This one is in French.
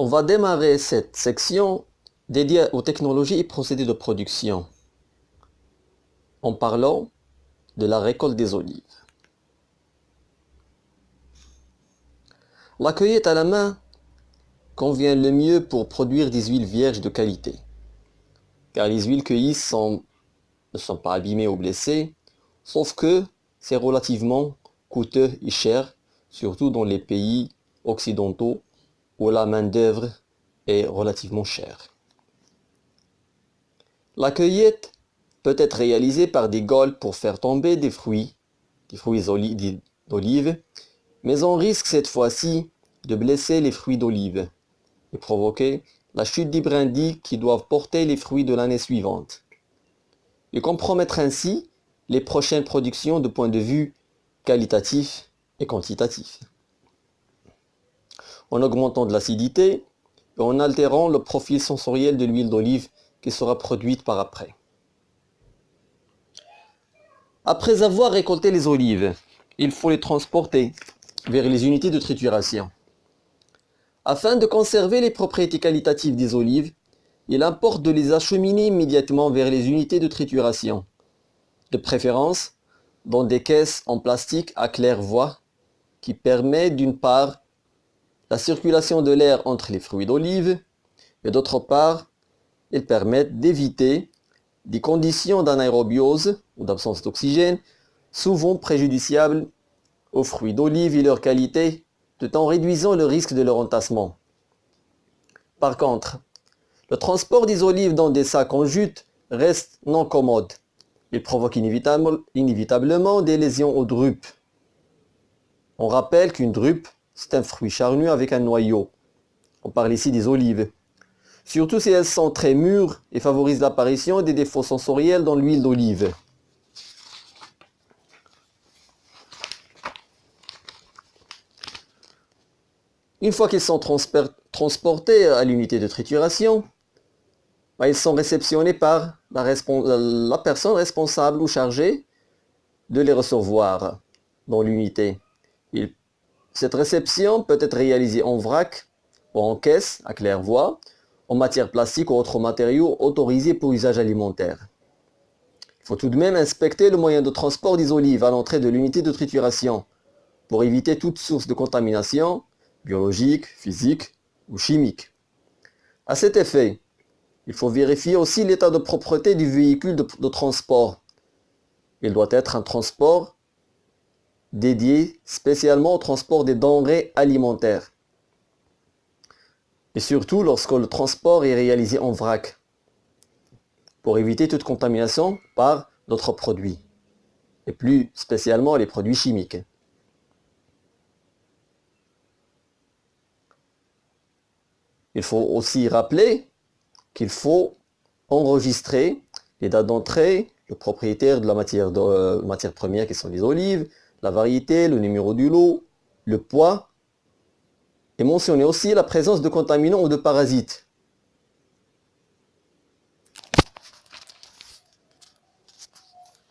On va démarrer cette section dédiée aux technologies et procédés de production en parlant de la récolte des olives. La cueillette à la main convient le mieux pour produire des huiles vierges de qualité, car les huiles cueillies ne sont pas abîmées ou blessées, sauf que c'est relativement coûteux et cher, surtout dans les pays occidentaux où la main-d'œuvre est relativement chère. La cueillette peut être réalisée par des gaules pour faire tomber des fruits d'olive, mais on risque cette fois-ci de blesser les fruits d'olive et provoquer la chute des brindilles qui doivent porter les fruits de l'année suivante, et compromettre ainsi les prochaines productions de point de vue qualitatif et quantitatif, en augmentant de l'acidité et en altérant le profil sensoriel de l'huile d'olive qui sera produite par après. Après avoir récolté les olives, il faut les transporter vers les unités de trituration. Afin de conserver les propriétés qualitatives des olives, il importe de les acheminer immédiatement vers les unités de trituration, de préférence dans des caisses en plastique à claire-voie qui permet d'une part la circulation de l'air entre les fruits d'olive et d'autre part, ils permettent d'éviter des conditions d'anaérobiose ou d'absence d'oxygène souvent préjudiciables aux fruits d'olive et leur qualité, tout en réduisant le risque de leur entassement. Par contre, le transport des olives dans des sacs en jute reste non commode. Il provoque inévitablement des lésions aux drupes. On rappelle qu'une drupe, c'est un fruit charnu avec un noyau. On parle ici des olives. Surtout si elles sont très mûres et favorisent l'apparition des défauts sensoriels dans l'huile d'olive. Une fois qu'ils sont transportés à l'unité de trituration, ils sont réceptionnés par la personne responsable ou chargée de les recevoir dans l'unité. Cette réception peut être réalisée en vrac ou en caisse à claire-voie, en matière plastique ou autres matériaux autorisés pour usage alimentaire. Il faut tout de même inspecter le moyen de transport des olives à l'entrée de l'unité de trituration pour éviter toute source de contamination biologique, physique ou chimique. À cet effet, il faut vérifier aussi l'état de propreté du véhicule de transport. Il doit être un transport dédié spécialement au transport des denrées alimentaires. Et surtout lorsque le transport est réalisé en vrac, pour éviter toute contamination par d'autres produits, et plus spécialement les produits chimiques. Il faut aussi rappeler qu'il faut enregistrer les dates d'entrée, le propriétaire de la matière première qui sont les olives, la variété, le numéro du lot, le poids, et mentionner aussi la présence de contaminants ou de parasites,